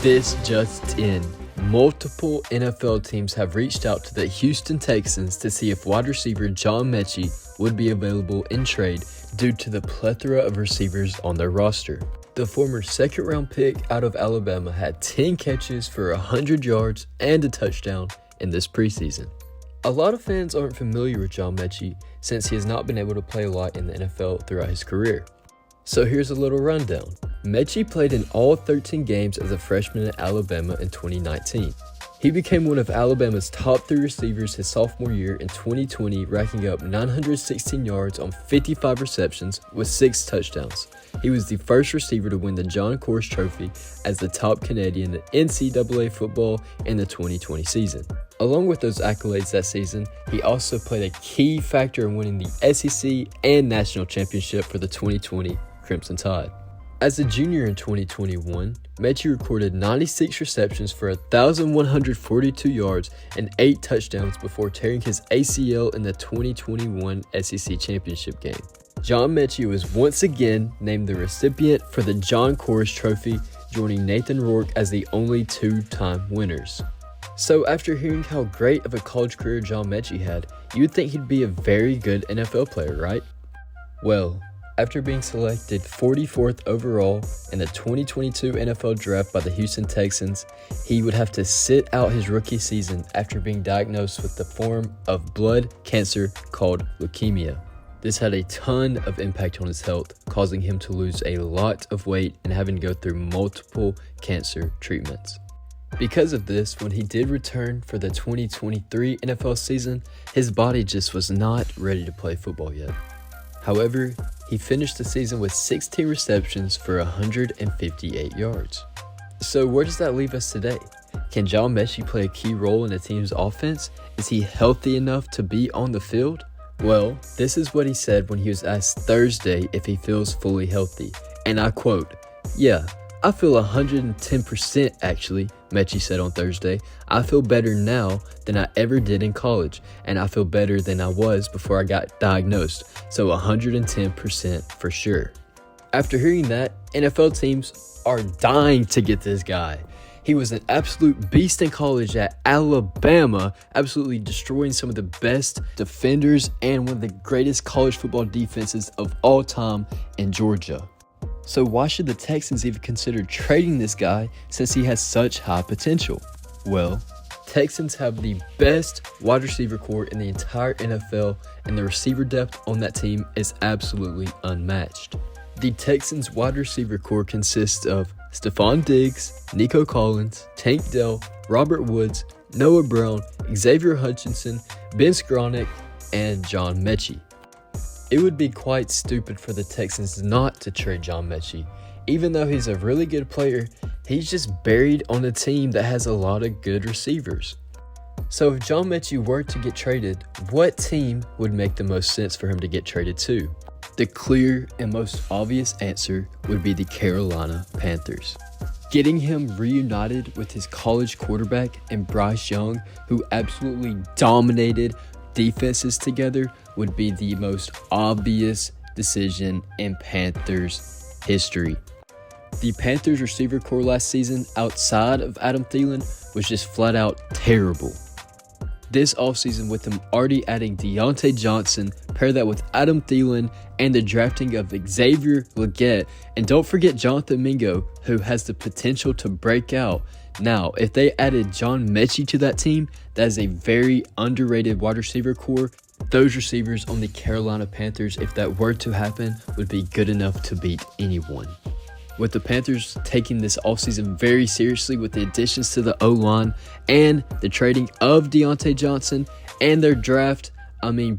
This just in. Multiple NFL teams have reached out to the Houston Texans to see if wide receiver John Metchie would be available in trade due to the plethora of receivers on their roster. The former second-round pick out of Alabama had 10 catches for 100 yards and a touchdown in this preseason. A lot of fans aren't familiar with John Metchie since he has not been able to play a lot in the NFL throughout his career. So here's a little rundown. Metchie played in all 13 games as a freshman at Alabama in 2019. He became one of Alabama's top 3 receivers his sophomore year in 2020, racking up 916 yards on 55 receptions with 6 touchdowns. He was the first receiver to win the John Kors Trophy as the top Canadian in NCAA football in the 2020 season. Along with those accolades that season, he also played a key factor in winning the SEC and National Championship for the 2020 Crimson Tide. As a junior in 2021, Metchie recorded 96 receptions for 1,142 yards and 8 touchdowns before tearing his ACL in the 2021 SEC Championship game. John Metchie was once again named the recipient for the John Kors Trophy, joining Nathan Rourke as the only 2-time winners. So after hearing how great of a college career John Metchie had, you'd think he'd be a very good NFL player, right? Well, after being selected 44th overall in the 2022 NFL Draft by the Houston Texans, he would have to sit out his rookie season after being diagnosed with the form of blood cancer called leukemia. This had a ton of impact on his health, causing him to lose a lot of weight and having to go through multiple cancer treatments. Because of this, when he did return for the 2023 NFL season, his body just was not ready to play football yet. However, he finished the season with 16 receptions for 158 yards. So where does that leave us today? Can John Metchie play a key role in a team's offense? Is he healthy enough to be on the field? Well, this is what he said when he was asked Thursday if he feels fully healthy. And I quote, "Yeah, I feel 110% actually," Metchie said on Thursday. "I feel better now than I ever did in college, and I feel better than I was before I got diagnosed, so 110% for sure." After hearing that, NFL teams are dying to get this guy. He was an absolute beast in college at Alabama, absolutely destroying some of the best defenders and one of the greatest college football defenses of all time in Georgia. So why should the Texans even consider trading this guy since he has such high potential? Well, Texans have the best wide receiver core in the entire NFL, and the receiver depth on that team is absolutely unmatched. The Texans wide receiver core consists of Stephon Diggs, Nico Collins, Tank Dell, Robert Woods, Noah Brown, Xavier Hutchinson, Ben Skowronek, and John Metchie. It would be quite stupid for the Texans not to trade John Metchie. Even though he's a really good player, he's just buried on a team that has a lot of good receivers. So if John Metchie were to get traded, what team would make the most sense for him to get traded to? The clear and most obvious answer would be the Carolina Panthers. Getting him reunited with his college quarterback and Bryce Young, who absolutely dominated defenses together, would be the most obvious decision in Panthers history. The Panthers receiver core last season, outside of Adam Thielen, was just flat out terrible. This offseason, with them already adding Deontay Johnson, pair that with Adam Thielen and the drafting of Xavier Legette, and don't forget Jonathan Mingo, who has the potential to break out. Now, if they added John Metchie to that team, that is a very underrated wide receiver core. Those receivers on the Carolina Panthers, if that were to happen, would be good enough to beat anyone. With the Panthers taking this offseason very seriously with the additions to the O-line and the trading of Deontay Johnson and their draft,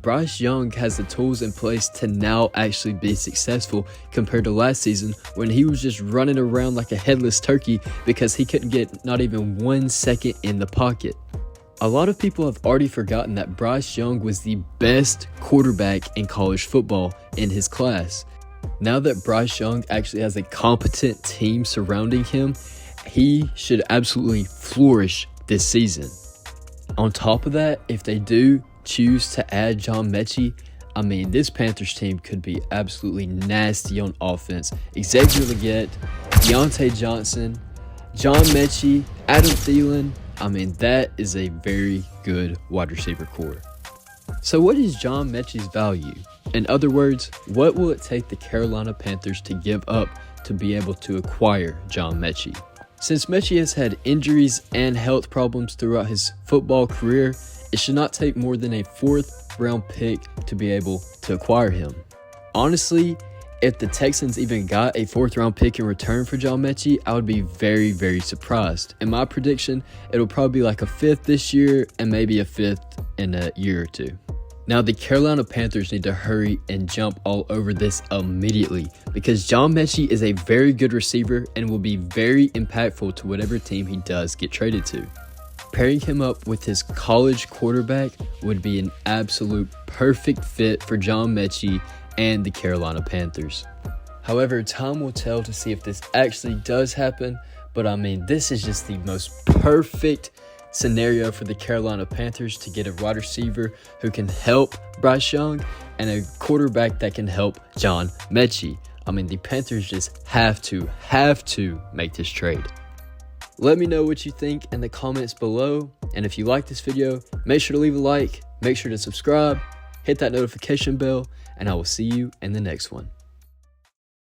Bryce Young has the tools in place to now actually be successful compared to last season when he was just running around like a headless turkey because he couldn't get not even 1 second in the pocket. A lot of people have already forgotten that Bryce Young was the best quarterback in college football in his class. Now that Bryce Young actually has a competent team surrounding him, he should absolutely flourish this season. On top of that, if they do choose to add John Metchie, this Panthers team could be absolutely nasty on offense. Xavier Legette, Deontay Johnson, John Metchie, Adam Thielen, that is a very good wide receiver core. So what is John Metchie's value? In other words, what will it take the Carolina Panthers to give up to be able to acquire John Metchie? Since Metchie has had injuries and health problems throughout his football career, it should not take more than a 4th round pick to be able to acquire him. Honestly, if the Texans even got a 4th round pick in return for John Metchie, I would be very, very surprised. In my prediction, it'll probably be like a 5th this year and maybe a 5th in a year or 2. Now, the Carolina Panthers need to hurry and jump all over this immediately because John Metchie is a very good receiver and will be very impactful to whatever team he does get traded to. Pairing him up with his college quarterback would be an absolute perfect fit for John Metchie and the Carolina Panthers. However, time will tell to see if this actually does happen, but this is just the most perfect scenario for the Carolina Panthers to get a wide receiver who can help Bryce Young and a quarterback that can help John Metchie. The Panthers just have to make this trade. Let me know what you think in the comments below, and if you like this video, make sure to leave a like, make sure to subscribe, hit that notification bell, and I will see you in the next one.